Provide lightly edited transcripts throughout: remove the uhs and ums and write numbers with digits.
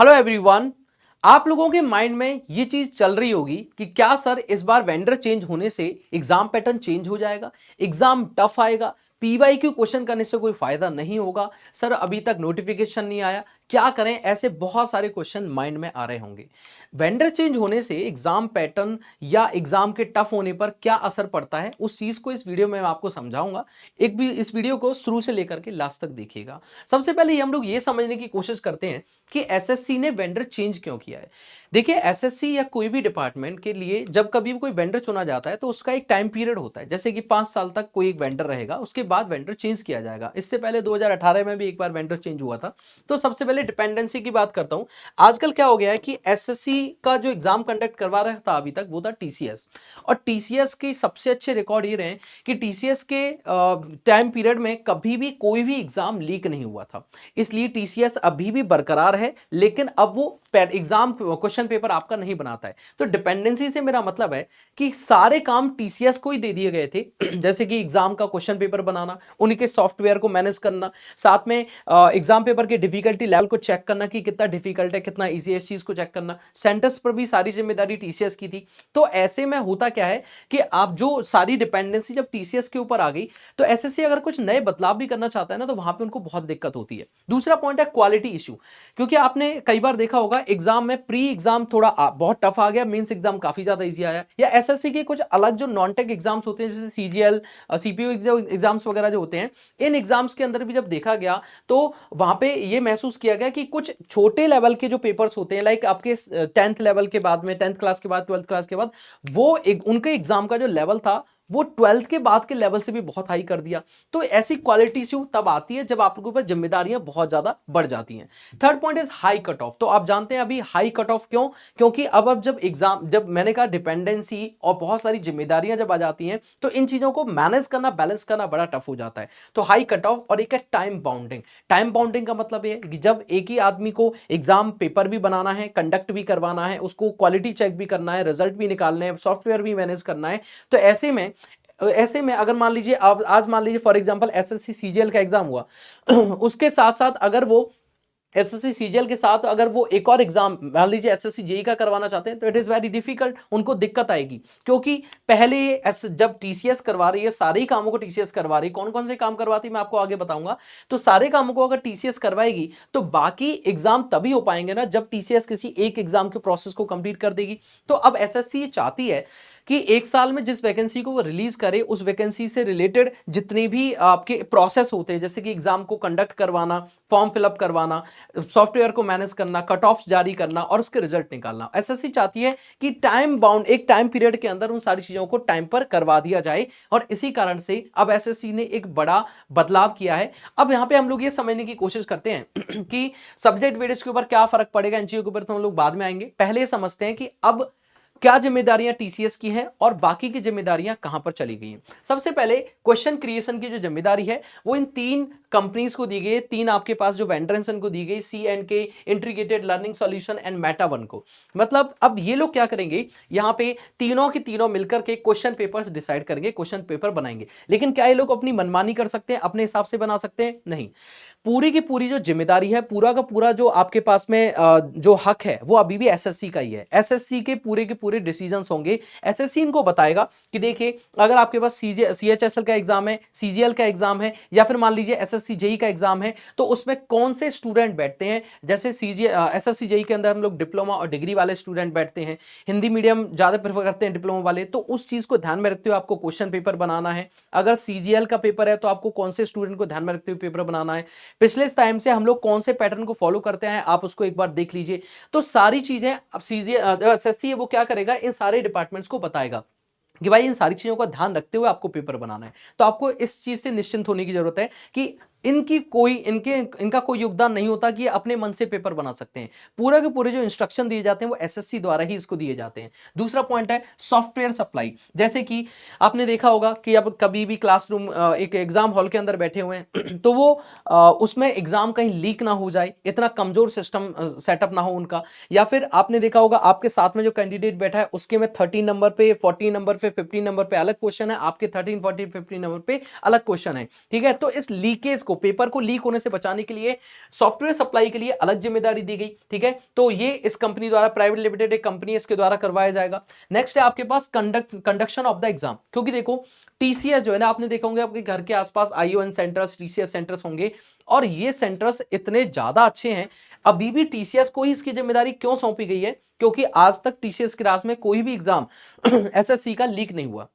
Hello everyone. आप लोगों के माइंड में ये चीज चल रही होगी कि क्या सर इस बार वेंडर चेंज होने से एग्जाम पैटर्न चेंज हो जाएगा, एग्जाम टफ आएगा, पीवाईक्यू क्वेश्चन करने से कोई फायदा नहीं होगा, सर अभी तक नोटिफिकेशन नहीं आया, क्या करें। ऐसे बहुत सारे क्वेश्चन माइंड में आ रहे होंगे। वेंडर चेंज होने से एग्जाम पैटर्न या एग्जाम के टफ होने पर क्या असर पड़ता है, उस चीज को इस वीडियो में मैं आपको समझाऊंगा। एक भी इस वीडियो को शुरू से लेकर के लास्ट तक देखिएगा। सबसे पहले हम लोग ये समझने की कोशिश करते हैं कि एसएससी ने वेंडर चेंज क्यों किया है। देखिए, एसएससी या कोई भी डिपार्टमेंट के लिए जब कभी भी कोई वेंडर चुना जाता है तो उसका एक टाइम पीरियड होता है, जैसे कि 5 साल तक कोई एक वेंडर रहेगा, उसके बाद वेंडर चेंज किया जाएगा। इससे पहले 2018 में भी एक बार वेंडर चेंज हुआ था। तो सबसे पहले डिपेंडेंसी की बात करता हूं। आजकल क्या हो गया है कि एसएससी का जो एग्जाम कंडक्ट करवा रहा था अभी तक, वो था टीसीएस। और टीसीएस की सबसे अच्छे रिकॉर्ड ये रहे कि टीसीएस के टाइम पीरियड में कभी भी कोई भी एग्जाम लीक नहीं हुआ था। इसलिए टीसीएस अभी भी बरकरार है, लेकिन अब वो एग्जाम क्वेश्चन पेपर आपका नहीं बनाता है। तो डिपेंडेंसी से मेरा मतलब है कि सारे काम टीसीएस को ही दे दिए गए थे जैसे कि एग्जाम का क्वेश्चन पेपर बनाना, उन्हीं के सॉफ्टवेयर को मैनेज करना, साथ में एग्जाम पेपर के डिफिकल्टी लेवल को चेक करना कि कितना डिफिकल्ट है, कितना ईजी है, इस चीज को चेक करना। सेंटर्स पर भी सारी जिम्मेदारी टीसीएस की थी। तो ऐसे में होता क्या है कि आप जो सारी डिपेंडेंसी जब टीसीएस के ऊपर आ गई, तो एसएससी अगर कुछ नए बदलाव भी करना चाहता है ना, तो वहां पे उनको बहुत दिक्कत होती है। दूसरा पॉइंट है क्वालिटी इशू। क्योंकि आपने कई बार देखा होगा एग्जाम में प्री एग्जाम थोड़ा बहुत टफ आ गया, मेंस एग्जाम काफी ज्यादा इजी आया, या एसएससी के कुछ अलग जो नॉन टेक एग्जाम्स होते हैं जैसे सीजीएल, सीपीयू एग्जाम्स वगैरह जो होते हैं, इन एग्जाम्स के अंदर भी जब देखा गया तो वहां पे ये महसूस किया गया कि कुछ छोटे लेवल के जो पेपर्स होते हैं, लाइक आपके 10th लेवल के बाद में, 10th क्लास के बाद, 12th क्लास के बाद, वो उनके एग्जाम का जो लेवल था वो 12th के बाद के लेवल से भी बहुत हाई कर दिया। तो ऐसी क्वालिटी इश्यू तब आती है जब आपके ऊपर जिम्मेदारियां बहुत ज्यादा बढ़ जाती हैं। Third point is high cut off. तो आप जानते हैं अभी हाई कट ऑफ क्यों? क्योंकि अब जब एग्जाम, जब मैंने कहा डिपेंडेंसी और बहुत सारी जिम्मेदारियां जब आ जाती हैं, तो इन चीजों को मैनेज करना, बैलेंस करना बड़ा टफ हो जाता है। तो हाई कट ऑफ, और एक है टाइम बाउंडिंग। टाइम बाउंडिंग का मतलब ये है कि जब एक ही आदमी को एग्जाम पेपर भी बनाना है, कंडक्ट भी करवाना है, उसको क्वालिटी चेक भी करना है, रिजल्ट भी निकालने हैं, सॉफ्टवेयर भी मैनेज करना है, तो ऐसे में अगर मान लीजिए आप आज मान लीजिए फॉर एग्जांपल एसएससी सीजीएल का एग्जाम हुआ उसके साथ साथ अगर वो एसएससी सीजीएल के साथ अगर वो एक और एग्जाम मान लीजिए एसएससी जेई का करवाना चाहते हैं, तो इट इज वेरी डिफिकल्ट, उनको दिक्कत आएगी। क्योंकि पहले जब टीसीएस करवा रही है, सारे ही कामों को टीसीएस करवा रही है, कौन कौन से काम करवाती है मैं आपको आगे बताऊंगा। तो सारे कामों को अगर टीसीएस करवाएगी तो बाकी एग्जाम तभी हो पाएंगे ना जब टीसीएस किसी एक एग्जाम के प्रोसेस को कंप्लीट कर देगी। तो अब एसएससी चाहती है कि एक साल में जिस वैकेंसी को वो रिलीज करे, उस वैकेंसी से रिलेटेड जितने भी आपके प्रोसेस होते हैं, जैसे कि एग्जाम को कंडक्ट करवाना, फॉर्म फिलअप करवाना, सॉफ्टवेयर को मैनेज करना, कट ऑफ जारी करना और उसके रिजल्ट निकालना, एसएससी चाहती है कि टाइम बाउंड, एक टाइम पीरियड के अंदर उन सारी चीजों को टाइम पर करवा दिया जाए। और इसी कारण से अब एसएससी ने एक बड़ा बदलाव किया है। अब यहां पे हम लोग ये समझने की कोशिश करते हैं कि सब्जेक्ट वेटेज के ऊपर क्या फर्क पड़ेगा, इन चीजों के ऊपर तो हम लोग बाद में आएंगे। पहले समझते हैं कि अब क्या जिम्मेदारियां टीसीएस की हैं और बाकी की जिम्मेदारियां कहां पर चली गई हैं। सबसे पहले क्वेश्चन क्रिएशन की जो जिम्मेदारी है वो इन तीन कंपनीज को दी गई है, तीन आपके पास जो वेंडर्स हैं उनको दी गई, सी एंड के, integrated learning solution and Meta one को। मतलब अब ये लोग क्या करेंगे, यहां पे तीनों की तीनों मिलकर के क्वेश्चन पेपर्स डिसाइड करेंगे, क्वेश्चन पेपर बनाएंगे। लेकिन क्या ये लोग अपनी मनमानी कर सकते हैं, अपने हिसाब से बना सकते हैं? नहीं। पूरी की पूरी जो जिम्मेदारी है, पूरा का पूरा जो आपके पास में जो हक है, वो अभी भी एसएससी का ही है। एसएससी के पूरे डिसीजंस होंगे। एसएससी इनको बताएगा कि देखिए, अगर आपके पास सीएचएसएल का एग्जाम है, सीजीएल का एग्जाम है, या फिर मान लीजिए एसएससी जेई का एग्जाम है, तो उसमें कौन से स्टूडेंट बैठते हैं। जैसे एसएससी जेई के अंदर हम लोग डिप्लोमा और डिग्री वाले स्टूडेंट बैठते हैं, हिंदी मीडियम ज्यादा प्रेफर करते हैं डिप्लोमा वाले, तो उस चीज को ध्यान में रखते हुए आपको क्वेश्चन पेपर बनाना है। अगर सीजीएल का पेपर है तो आपको कौन से स्टूडेंट को ध्यान में रखते हुए पेपर बनाना है, पिछले टाइम से हम लोग कौन से पैटर्न को फॉलो करते हैं, आप उसको एक बार देख लीजिए। तो सारी चीजें अब एसएससी है वो क्या करेगा, इन सारे डिपार्टमेंट्स को बताएगा कि भाई इन सारी चीजों का ध्यान रखते हुए आपको पेपर बनाना है। तो आपको इस चीज से निश्चिंत होने की जरूरत है कि इनका कोई योगदान नहीं होता कि ये अपने मन से पेपर बना सकते हैं। पूरा के पूरे जो इंस्ट्रक्शन दिए जाते हैं वो एसएससी द्वारा ही इसको दिए जाते हैं। दूसरा पॉइंट है सॉफ्टवेयर सप्लाई। जैसे कि आपने देखा होगा कि अब कभी भी क्लासरूम एक एग्जाम हॉल के अंदर बैठे हुए हैं तो वो उसमें एग्जाम कहीं लीक ना हो जाए, इतना कमजोर सिस्टम सेटअप ना हो उनका। या फिर आपने देखा होगा आपके साथ में जो कैंडिडेट बैठा है उसके में 13 नंबर पे, 14 नंबर पे, 15 नंबर पे अलग क्वेश्चन है, आपके 13, 14, 15 नंबर पे अलग क्वेश्चन है। ठीक है, तो इस लीकेज को, पेपर को लीक होने से बचाने के लिए सॉफ्टवेयर सप्लाई के लिए अलग जिम्मेदारी दी गई, ठीक है। तो ये इस कंपनी द्वारा, प्राइवेट लिमिटेड एक कंपनी है, इसके द्वारा करवाया जाएगा। नेक्स्ट है आपके पास कंडक्शन ऑफ द एग्जाम, क्योंकि देखो टीसीएस जो है ना, आपने देखा होंगे आपके घर के आसपास आईओएन सेंटर्स, टीसीएस सेंटर्स होंगे, और ये सेंटर्स इतने ज्यादा अच्छे हैं। अभी भी टीसीएस को ही इसकी जिम्मेदारी क्यों सौंपी गई है? क्योंकि आज तक टीसीएस के राज में कोई भी एग्जाम एसएससी का लीक नहीं हुआ।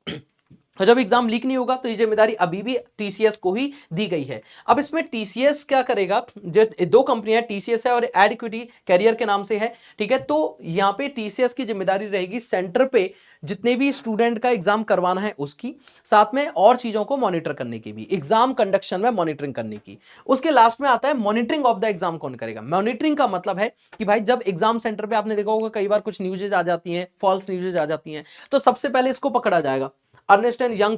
तो जब एग्जाम लीक नहीं होगा तो ये जिम्मेदारी अभी भी टीसीएस को ही दी गई है। अब इसमें टीसीएस क्या करेगा, जो दो कंपनियां टीसीएस है और एडिक्विटी कैरियर के नाम से है, ठीक है। तो यहां पे टीसीएस की जिम्मेदारी रहेगी सेंटर पे जितने भी स्टूडेंट का एग्जाम करवाना है उसकी, साथ में और चीजों को मॉनिटर करने की भी, एग्जाम कंडक्शन में मॉनिटरिंग करने की। उसके लास्ट में आता है मॉनिटरिंग ऑफ द एग्जाम कौन करेगा। मॉनिटरिंग का मतलब है कि भाई जब एग्जाम सेंटर पे, आपने देखा होगा कई बार कुछ न्यूजेज आ जाती हैं, फॉल्स न्यूजेज आ जाती हैं, तो सबसे पहले इसको पकड़ा जाएगा, अर्नेस्ट एंड यंग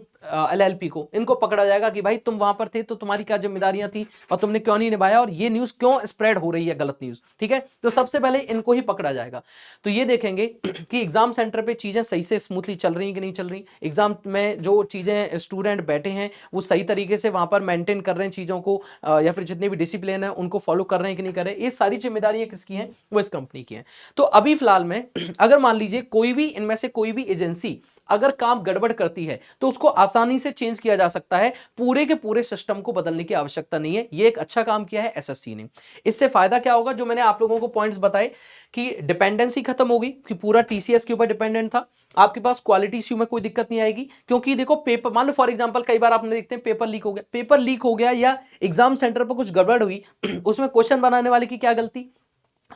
एलएलपी को, इनको पकड़ा जाएगा कि भाई तुम वहां पर थे तो तुम्हारी क्या जिम्मेदारियां थी और तुमने क्यों नहीं निभाया, और ये न्यूज क्यों स्प्रेड हो रही है, गलत न्यूज, ठीक है। तो सबसे पहले इनको ही पकड़ा जाएगा। तो ये देखेंगे कि एग्जाम सेंटर पे चीजें सही से स्मूथली चल रही कि नहीं चल रही, एग्जाम में जो चीजें स्टूडेंट बैठे हैं वो सही तरीके से वहां पर मेंटेन कर रहे हैं चीजों को, या फिर जितने भी डिसिप्लिन है उनको फॉलो कर रहे हैं कि नहीं कर रहे। ये सारी जिम्मेदारियां किसकी हैं? वो इस कंपनी की हैं। तो अभी फिलहाल में अगर मान लीजिए कोई भी इनमें से कोई भी एजेंसी अगर काम गड़बड़ करती है तो उसको आसानी से चेंज किया जा सकता है, पूरे के पूरे सिस्टम को बदलने की आवश्यकता नहीं है। ये एक अच्छा काम किया है एसएससी ने। इससे फायदा क्या होगा, जो मैंने आप लोगों को पॉइंट्स बताए कि डिपेंडेंसी खत्म होगी, कि पूरा टीसीएस के ऊपर डिपेंडेंट था, आपके पास क्वालिटी इश्यू में कोई दिक्कत नहीं आएगी। क्योंकि देखो पेपर, मान लो फॉर एग्जांपल कई बार आपने देखते हैं पेपर लीक हो गया, पेपर लीक हो गया या एग्जाम सेंटर पर कुछ गड़बड़ हुई, उसमें क्वेश्चन बनाने वाले की क्या गलती,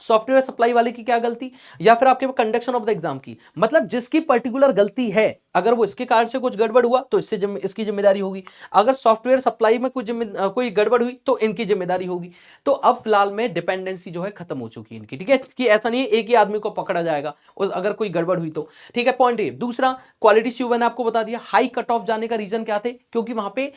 सॉफ्टवेयर सप्लाई वाले की क्या गलती, या फिर आपके कंडक्शन ऑफ द एग्जाम की, मतलब जिसकी पर्टिकुलर गलती है, अगर वो इसके कारण से कुछ गड़बड़ हुआ तो इसकी जिम्मेदारी होगी, अगर सॉफ्टवेयर सप्लाई में कोई गड़बड़ हुई तो इनकी जिम्मेदारी होगी। तो अब फिलहाल में डिपेंडेंसी जो है खत्म हो चुकी है इनकी, ठीक है, कि ऐसा नहीं है एक ही आदमी को पकड़ा जाएगा अगर कोई गड़बड़ हुई तो, ठीक है। Point A. दूसरा, क्वालिटी इश्यू मैंने आपको बता दिया। हाई कट ऑफ जाने का रीजन क्या थे, क्योंकि वहां पे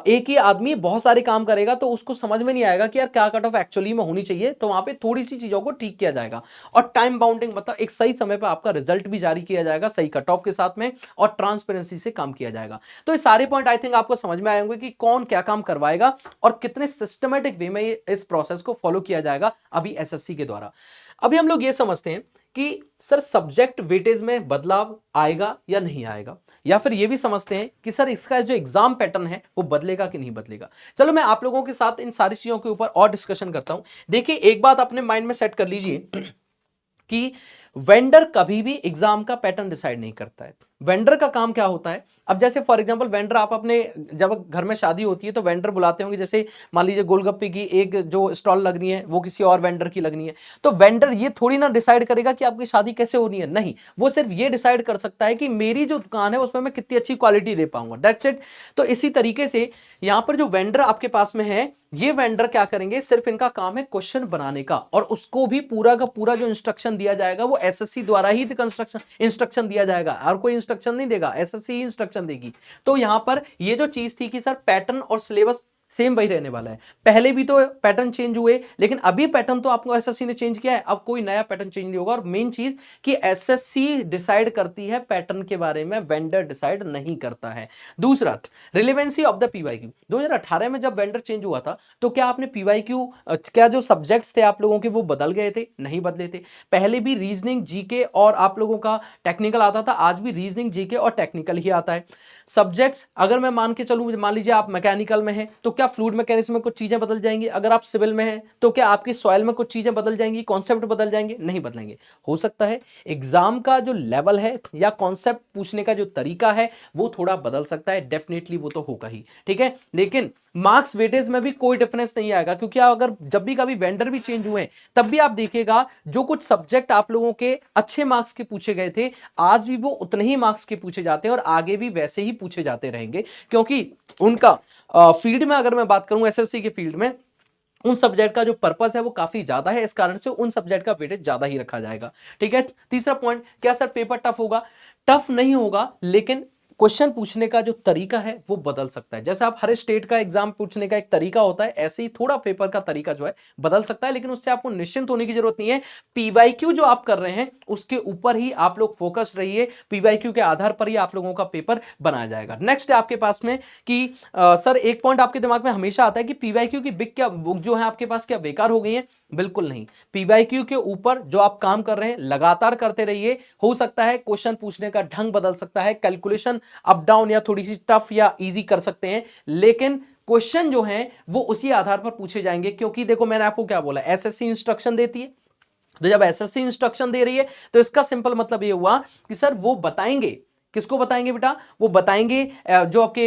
एक ही आदमी बहुत सारे काम करेगा तो उसको समझ में नहीं आएगा कि यार क्या कट ऑफ एक्चुअली में होनी चाहिए, तो वहां पे थोड़ी सी चीजों को ठीक किया जाएगा। और टाइम बाउंडिंग, मतलब एक सही समय पर आपका रिजल्ट भी जारी किया जाएगा सही कट ऑफ के साथ में, और ट्रांसपेरेंसी से काम किया जाएगा। तो ये सारे पॉइंट आई थिंक आपको समझ में आए होंगे कि कौन क्या काम करवाएगा और कितने सिस्टमेटिक वे में इस प्रोसेस को फॉलो किया जाएगा अभी एसएससी के द्वारा। अभी हम लोग ये समझते हैं कि सर सब्जेक्ट वेटेज में बदलाव आएगा या नहीं आएगा, या फिर ये भी समझते हैं कि सर इसका जो एग्जाम पैटर्न है वो बदलेगा कि नहीं बदलेगा। चलो मैं आप लोगों के साथ इन सारी चीजों के ऊपर और डिस्कशन करता हूं। देखिए एक बात अपने माइंड में सेट कर लीजिए कि वेंडर कभी भी एग्जाम का पैटर्न डिसाइड नहीं करता है। वेंडर का काम क्या होता है, अब जैसे फॉर एग्जांपल वेंडर, आप अपने जब घर में शादी होती है तो वेंडर बुलाते होंगे, जैसे मान लीजिए गोलगप्पे की एक जो स्टॉल लगनी है वो किसी और वेंडर की लगनी है, तो वेंडर ये थोड़ी ना डिसाइड करेगा कि आपकी शादी कैसे होनी है, नहीं, वो सिर्फ ये डिसाइड कर सकता है कि मेरी जो दुकान है उसमें मैं कितनी अच्छी क्वालिटी दे पाऊंगा, दैट्स इट। तो इसी तरीके से यहां पर जो वेंडर आपके पास में है, ये वेंडर क्या करेंगे, सिर्फ इनका काम है क्वेश्चन बनाने का, और उसको भी पूरा का पूरा जो इंस्ट्रक्शन दिया जाएगा वो एसएससी द्वारा ही इंस्ट्रक्शन दिया जाएगा, और कोई इंस्ट्रक्शन नहीं देगा, एसएससी ही इंस्ट्रक्शन देगी। तो यहां पर ये जो चीज थी कि सर पैटर्न और सिलेबस सेम वही रहने वाला है, पहले भी तो पैटर्न चेंज हुए, लेकिन अभी पैटर्न तो आपको एसएससी ने चेंज किया है, अब कोई नया पैटर्न चेंज नहीं होगा। और मेन चीज कि एसएससी डिसाइड करती है पैटर्न के बारे में, वेंडर डिसाइड नहीं करता है। दूसरा, रिलेवेंसी ऑफ द पीवाईक्यू। 2018 में जब वेंडर चेंज हुआ था तो क्या आपने पीवाईक्यू, क्या जो सब्जेक्ट्स थे आप लोगों के वो बदल गए थे? नहीं बदले थे। पहले भी रीजनिंग, जीके और आप लोगों का टेक्निकल आता था, आज भी रीजनिंग, जीके और टेक्निकल ही आता है। सब्जेक्ट्स अगर मैं मान के चलूं, मान लीजिए आप मैकेनिकल में हैं तो क्या फ्लूइड मैकेनिक्स में कुछ चीजें बदल जाएंगी, अगर आप सिविल में हैं तो क्या आपकी सॉइल में कुछ चीजें बदल जाएंगी, कॉन्सेप्ट बदल जाएंगे? नहीं बदलेंगे। हो सकता है एग्जाम का जो लेवल है या कॉन्सेप्ट पूछने का जो तरीका है वो थोड़ा बदल सकता है, डेफिनेटली वो तो होगा ही, ठीक है, लेकिन मार्क्स वेटेज में भी कोई डिफरेंस नहीं आएगा। क्योंकि अगर जब भी कभी वेंडर भी चेंज हुए तब भी आप देखिएगा जो कुछ सब्जेक्ट आप लोगों के अच्छे मार्क्स के पूछे गए थे, आज भी वो उतने ही मार्क्स के पूछे जाते हैं और आगे भी वैसे ही पूछे जाते रहेंगे, क्योंकि उनका फील्ड में, अगर मैं बात करूं एसएससी के फील्ड में, उन सब्जेक्ट का जो पर्पस है वो काफी ज्यादा है, इस कारण से उन सब्जेक्ट का वेटेज ज्यादा ही रखा जाएगा, ठीक है। तीसरा पॉइंट, क्या सर पेपर टफ होगा? टफ नहीं होगा, लेकिन क्वेश्चन पूछने का जो तरीका है वो बदल सकता है। जैसे आप हर स्टेट का एग्जाम पूछने का एक तरीका होता है, ऐसे ही थोड़ा पेपर का तरीका जो है बदल सकता है, लेकिन उससे आपको निश्चिंत होने की जरूरत नहीं है। पीवाईक्यू जो आप कर रहे हैं उसके ऊपर ही आप लोग फोकस रहिए, पीवाईक्यू के आधार पर ही आप लोगों का पेपर बनाया जाएगा। नेक्स्ट है आपके पास में कि सर एक पॉइंट आपके दिमाग में हमेशा आता है कि पीवाईक्यू की बुक जो है आपके पास क्या बेकार हो गई है? बिल्कुल नहीं। पीवाईक्यू के ऊपर जो आप काम कर रहे हैं लगातार करते रहिए। हो सकता है क्वेश्चन पूछने का ढंग बदल सकता है, कैलकुलेशन अप डाउन या थोड़ी सी टफ या इजी कर सकते हैं, लेकिन क्वेश्चन जो हैं वो उसी आधार पर पूछे जाएंगे। क्योंकि देखो मैंने आपको क्या बोला, एसएससी इंस्ट्रक्शन देती है, तो जब एसएससी इंस्ट्रक्शन दे रही है तो इसका सिंपल मतलब ये हुआ कि सर वो बताएंगे, किसको बताएंगे बेटा? वो बताएंगे जो आपके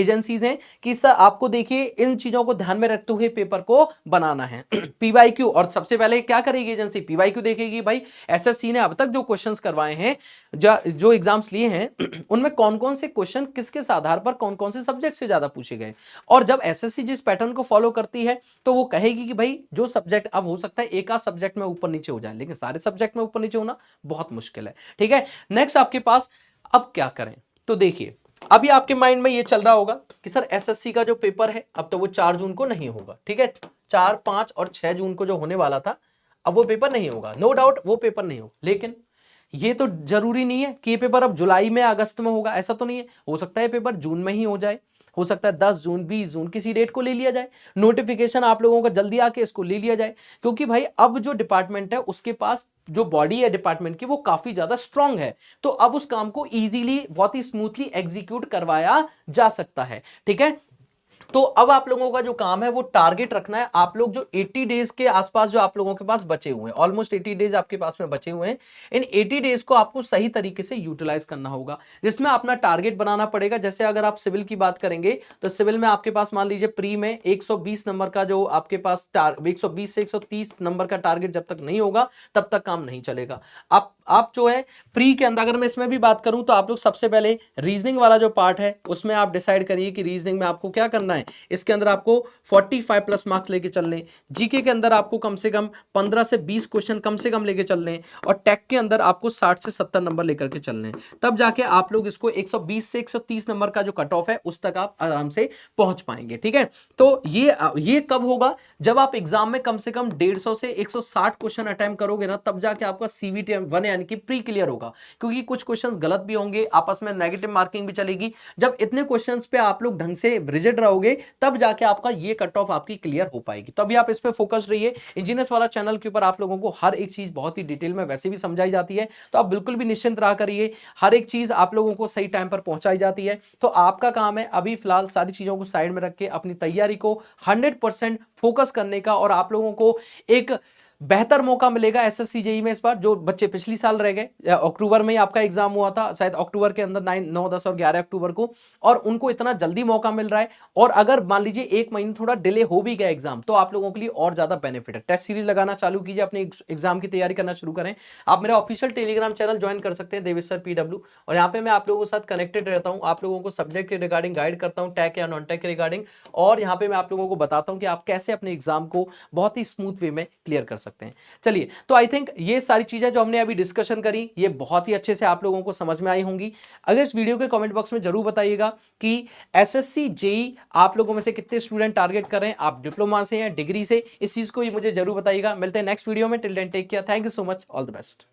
एजेंसीज हैं कि सर आपको देखिए इन चीजों को ध्यान में रखते हुए पेपर को बनाना है। पीवाईक्यू, और सबसे पहले क्या करेगी एजेंसी? पीवाईक्यू देखेगी भाई एसएससी ने अब तक जो क्वेश्चंस करवाए हैं, जो एग्जाम्स लिए हैं उनमें कौन कौन से क्वेश्चन किस किस आधार पर कौन कौन से सब्जेक्ट से ज्यादा पूछे गए। और जब एसएससी जिस पैटर्न को फॉलो करती है तो वो कहेगी कि भाई जो सब्जेक्ट, अब हो सकता है एक आध सब्जेक्ट में ऊपर नीचे हो जाए, लेकिन सारे सब्जेक्ट में ऊपर नीचे होना बहुत मुश्किल है। ठीक है, नेक्स्ट आपके पास अब क्या करें? तो देखिए अभी आपके माइंड में ये चल रहा होगा कि सर एसएससी का जो पेपर है अब तो वो 4 जून को नहीं होगा। ठीक है, 4, 5 और 6 जून को जो होने वाला था अब वो पेपर नहीं होगा, नो डाउट वो पेपर नहीं होगा। लेकिन ये तो जरूरी नहीं है कि ये पेपर अब जुलाई में अगस्त में होगा, ऐसा तो नहीं है। हो सकता है पेपर जून में ही हो जाए, हो सकता है 10 जून 20 जून किसी डेट को ले लिया जाए, नोटिफिकेशन आप लोगों का जल्दी आके इसको ले लिया जाए। क्योंकि भाई अब जो डिपार्टमेंट है उसके पास जो बॉडी है डिपार्टमेंट की वो काफी ज्यादा स्ट्रांग है, तो अब उस काम को इजीली बहुत ही स्मूथली एग्जीक्यूट करवाया जा सकता है। ठीक है, तो अब आप लोगों का जो काम है वो टारगेट रखना है। आप लोग जो 80 डेज के आसपास जो आप लोगों के पास बचे हुए हैं, ऑलमोस्ट 80 डेज आपके पास में बचे हुए हैं, इन 80 डेज को आपको सही तरीके से यूटिलाइज करना होगा, जिसमें अपना टारगेट बनाना पड़ेगा। जैसे अगर आप सिविल की बात करेंगे तो सिविल में आपके पास मान लीजिए प्री में 120 नंबर का जो आपके पास 120 से 130 नंबर का टारगेट जब तक नहीं होगा तब तक काम नहीं चलेगा। आप जो है प्री के अंदर, अगर मैं इसमें भी बात करूं तो आप लोग सबसे पहले रीजनिंग वाला जो पार्ट है उसमें आप डिसाइड करिए कि रीजनिंग में आपको क्या करना है। इसके अंदर आपको 45 प्लस मार्क्स लेके चलने, जीके के अंदर आपको कम से कम 15 से 20 क्वेश्चन कम से कम लेके चलने, और टेक के अंदर आपको 60 से 70 नंबर लेकर के चलने। तब जाके आप लोग इसको 120 से 130 नंबर का जो कट ऑफ है उस तक आप आराम से पहुंच पाएंगे। ठीक है, तो ये कब होगा? जब आप एग्जाम में कम से कम 150 से 160 क्वेश्चन अटेम्प्ट करोगे ना, तब जाके आपका सीवीटी 1 यानी कि प्री क्लियर होगा। क्योंकि कुछ क्वेश्चंस गलत भी होंगे, आपस में नेगेटिव मार्किंग भी चलेगी। जब इतने क्वेश्चंस पे आप लोग ढंग से रिजिड रहोगे तब जाके आपका ये कट ऑफ आपकी क्लियर हो पाएगी। तो अभी आप इस पे फोकस रहिए। इंजीनियर्स वाला चैनल के ऊपर आप लोगों को हर एक चीज बहुत ही डिटेल में वैसे भी समझाई जाती है, तो आप बिल्कुल भी निश्चिंत रहा करिए, हर एक चीज आप लोगों को सही टाइम पर पहुंचाई जाती है। तो आपका काम है अभी फिलहाल सारी चीजों को साइड में रख के अपनी तैयारी को 100% फोकस करने का, और आप लोगों को एक बेहतर मौका मिलेगा एसएससी जेई में। इस बार जो बच्चे पिछली साल रह गए, अक्टूबर में ही आपका एग्जाम हुआ था शायद, अक्टूबर के अंदर 9, 9, 10 और 11 अक्टूबर को, और उनको इतना जल्दी मौका मिल रहा है। और अगर मान लीजिए एक महीने थोड़ा डिले हो भी गया एग्जाम, तो आप लोगों के लिए और ज्यादा बेनिफिट है। टेस्ट सीरीज लगाना चालू कीजिए, अपने एग्जाम की तैयारी करना शुरू करें। आप मेरा ऑफिशियल टेलीग्राम चैनल ज्वाइन कर सकते हैं, देवेश सर PW, और यहाँ पे मैं आप लोगों के साथ कनेक्टेड रहता हूँ, आप लोगों को सब्जेक्ट के रिगार्डिंग गाइड करता हूँ, टैग या नॉन टैग के रिगार्डिंग, और यहाँ पे मैं आप लोगों को बताता हूँ कि आप कैसे अपने एग्जाम को बहुत ही स्मूथ वे में क्लियर कर सकते हैं। चलिए, तो आई थिंक ये सारी चीजें जो हमने अभी डिस्कशन करी ये बहुत ही अच्छे से आप लोगों को समझ में आई होंगी। अगर इस वीडियो के कमेंट बॉक्स में जरूर बताइएगा कि एसएससी जेई आप लोगों में से कितने स्टूडेंट टारगेट कर रहे हैं, आप डिप्लोमा से या डिग्री से, इस चीज को मुझे जरूर बताइएगा। मिलते हैं नेक्स्ट वीडियो में, till then take care, thank you so much, all the best.